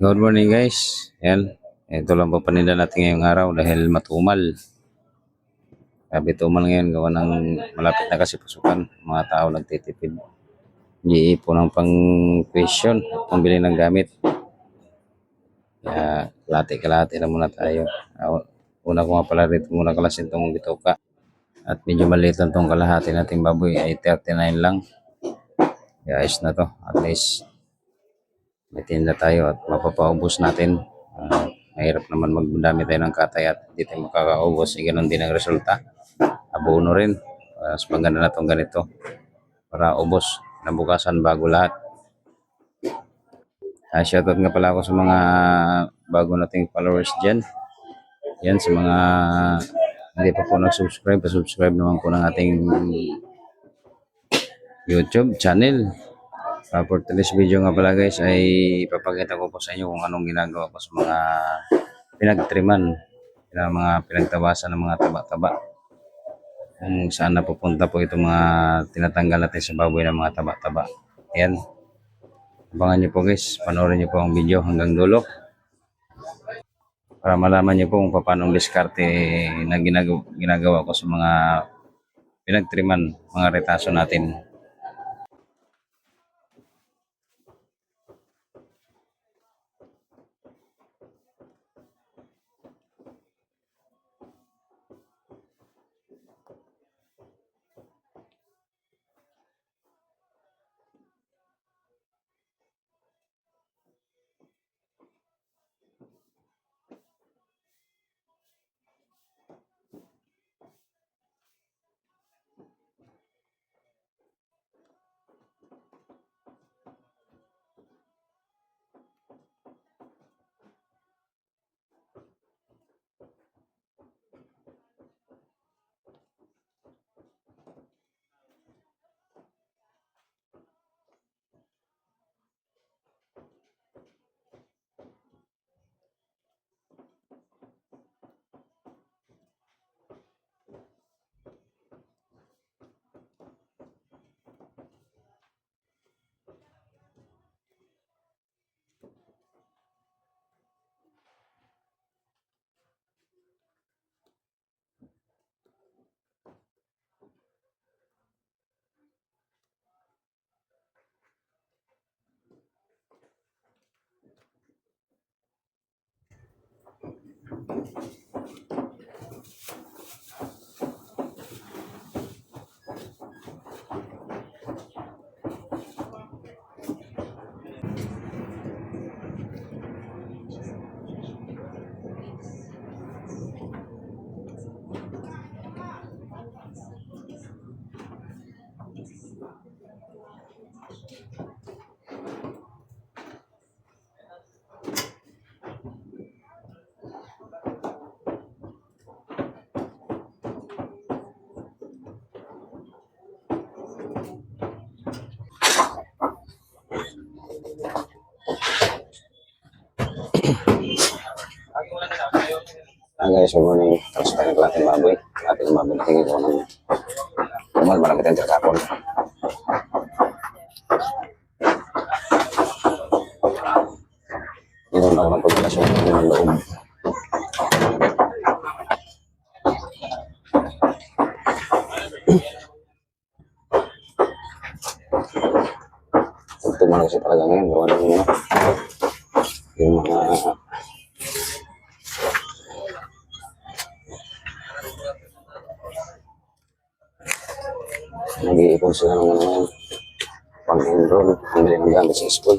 Good morning guys. Yan. Ito lang po paninda natin ngayong araw dahil matumal. Sabi tumal ngayon gawa ng malapit na kasi pasukan. Mga tao nagtitipid. Iipon ng pang question at pambili ng gamit. Kaya kalate-kalate na muna tayo. Una ko nga pala rito muna kalasin itong bitoka. At medyo maliit lang itong kalahati nating baboy ay 39 lang. Kaya ayos na to. At least may tinda tayo at mapapaubos natin. Mahirap naman magdami tayo ng katay at hindi tayo makakaubos. Ganun din ang resulta. Abono rin. Mas maganda na itong ganito para ubos nabukasan bago lahat. Shoutout nga pala ako sa mga bago nating followers dyan. Yan, sa mga hindi pa po nag-subscribe, pa-subscribe naman po ng ating YouTube channel. For today's video nga pala guys ay ipapakita ko po sa inyo kung anong ginagawa ko sa mga pinagtriman, mga pinagtabasan ng mga taba-taba. Kung saan napupunta po itong mga tinatanggal natin sa baboy ng mga taba-taba. Ayan. Abangan nyo po guys, panoorin nyo po ang video hanggang dulo. Para malaman nyo po kung paano diskarte na ginagawa ko sa mga pinagtriman, mga retaso natin. Guys, good morning. Tapos tayo natin baboy. Ating baboy na tingin ko ng tumal, malapit ang terkapon. Dito na ako ng pagkalasyon ng loob. Tumal kasi talaga ngayon. Gawa ng yung mga nag-iipon sila ng mga pang-enroll, pambili ng gamit sa school.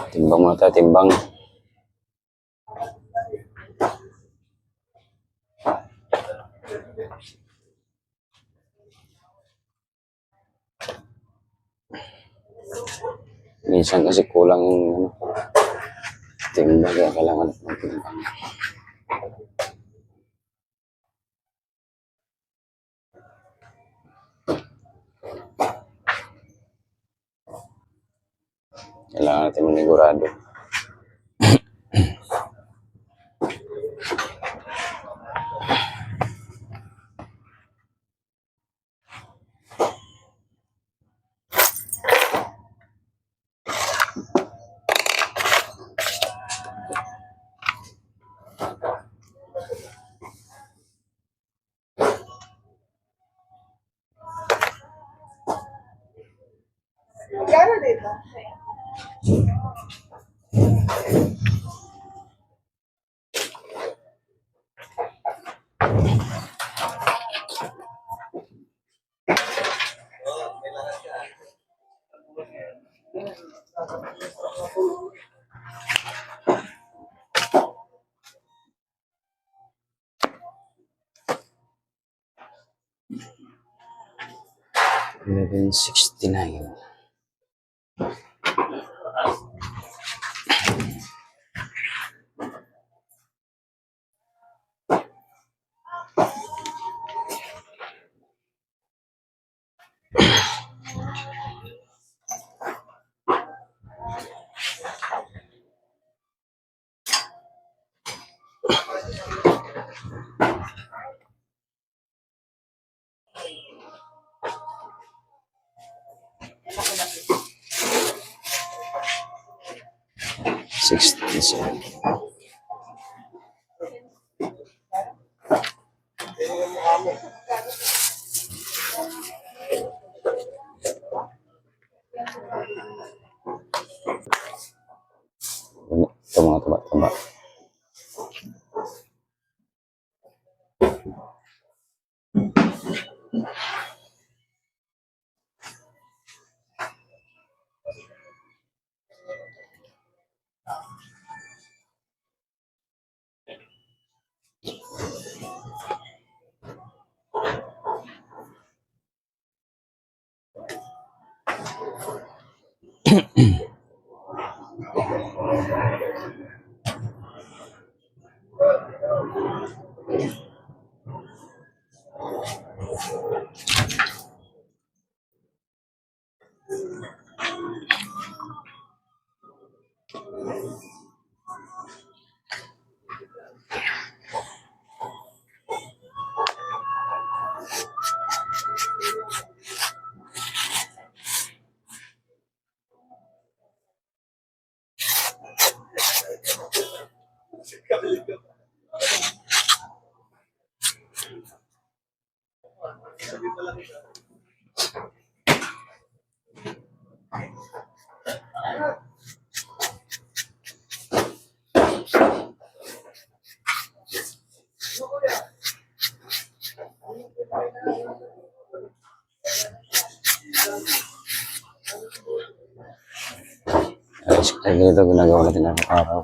Timbang muna tayo, timbang. Minsan kasi kulang yung timbang, kaya kailangan ng timbang. Kailangan natin manigurado. Magkano dito? $11.69. $67. Ito mga taba-taba. Ay, ganito ginagawa natin araw-araw.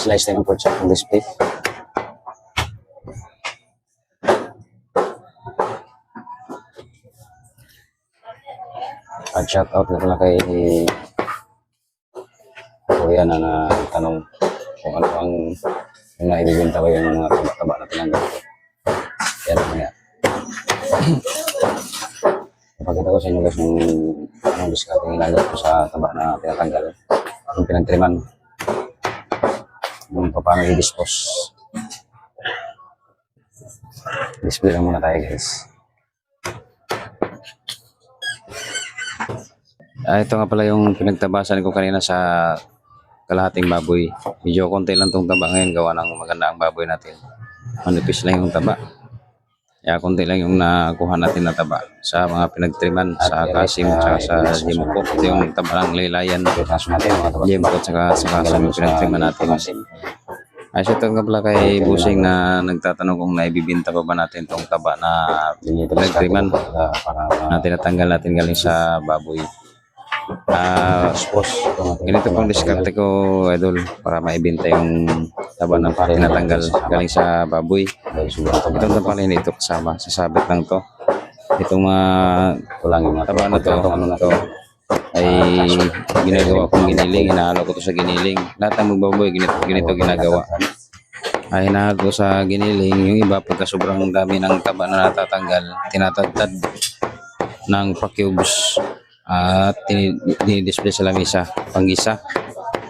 Slice na yung pork chop ng display. At shout out na pala kay Kuya na tanong kung ano ang yung naibibinta ko yung mga taba-taba na tinanggal ko. Yan naman yan. Ipakita ko sa inyo guys yung anong diskarte nilalagay ko sa taba na tinatanggal. Yung pinagtriman. Yung paano i-dispose. Display lang muna tayo guys. Ito nga pala yung pinagtabasan ko kanina sa kalahating baboy. Medyo konti lang tong taba ngayon gawa ng maganda ang baboy natin. Manipis lang yung taba. Kaya konti lang yung nakuha natin na taba sa mga pinagtriman sa Kasim at sa Jimco. Ito yung taba ng laylayan. Jimco at saka sa pinagtriman natin. Ay, ito nga pala kay Busing na nagtatanong kung naibibinta pa ba natin itong taba na pinagtriman na tinatanggal natin galing sa baboy. Ganito pong diskarte ko, idol, para maibenta yung taba na tinatanggal galing sa baboy. Itong tapanin ito kasama, sasabit lang to. Itong taba na to, ay ginagawa kong giniling, hinahalo ko to sa giniling. Lahat ng magbaboy, ganito ginagawa. Ay hinahalo ko sa giniling, yung iba pagka sobrang dami ng taba na natatanggal, tinatagtad ng pa-cubes at dinidisplay sa lamisa, panggisa.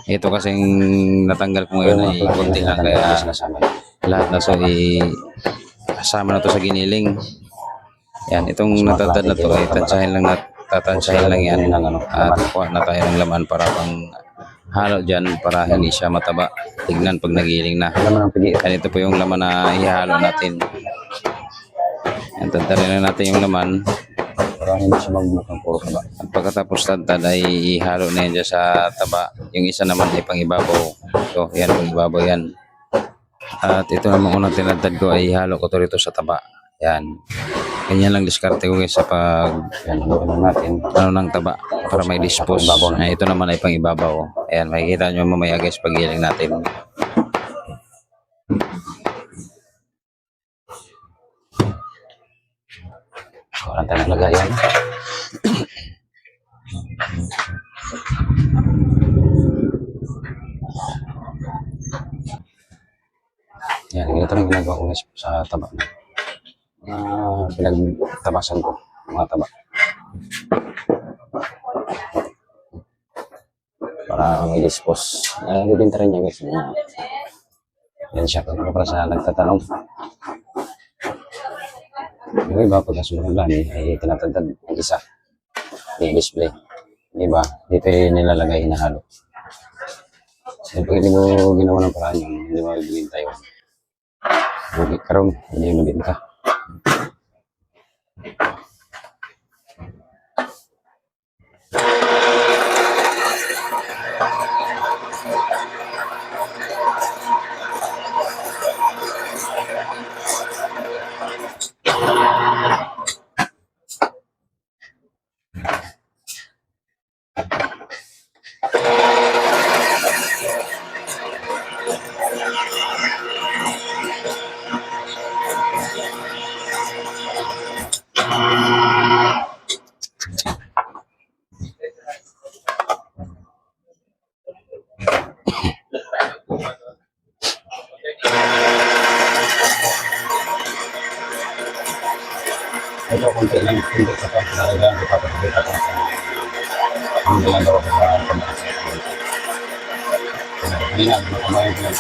Ito kasing natanggal ko ngayon ay konti lang kaya lahat na to kasama na to sa giniling. Yan, itong natatad na to ay tatansyahin lang yan at kuha na tayo ng laman para pang halo dyan para hindi siya mataba. Tignan pag nagiling na. Yan, ito po yung laman na ihalo natin. Yan, tadtarin lang natin yung laman. Para hindi siya magbukang puro taba. At pagkatapos tadtad ay ihalo na yan dyan sa taba. Yung isa naman ay pang ibabaw. So, yan pang ibabaw yan. At ito naman unang tinadtad ko ay halo ko to rito sa taba. Yan. Ganyan lang diskarte ko guys sa pag ano natin, ano ng taba para may dispose. Ito naman ay pang ibabaw. Ayan, makikita nyo mamaya guys pag iling natin. Walang tayo naglagayan. Yan, ganito lang ginagawa ko guys sa taba. Pinagtabasan ko mga taba. Para may dispose. Bibinta rin niya guys. Yan siya para sa nagtatanong. Yung iba pagka sumunod lang ay tinatagdag ng isa. I-display. Diba? Dito yung nilalagay hinahalo. So, pag hindi mo ginawa ng paraan yung hindi mo ibigin tayo. Bukit karoon, hindi mo nabinta. Ito konti lang, hindi sa pagkakalagaan ko papakita ko. Ang ginagawa ko sa pagkakalagaan. Hindi na, makabayan ko lang.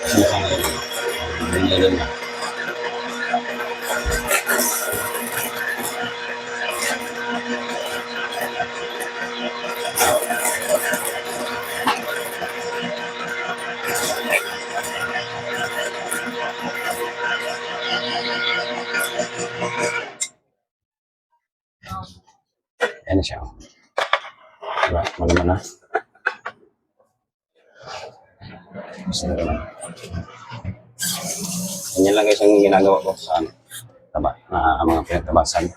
Kasi nasama yun. Hindi na. Yan siya. Diba? Malaman na. Ganyan lang guys yung ginagawa ko sa taba na mga pinagtabasan.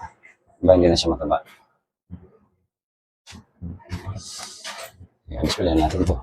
Diba hindi na siya mataba. Yan, display natin ito.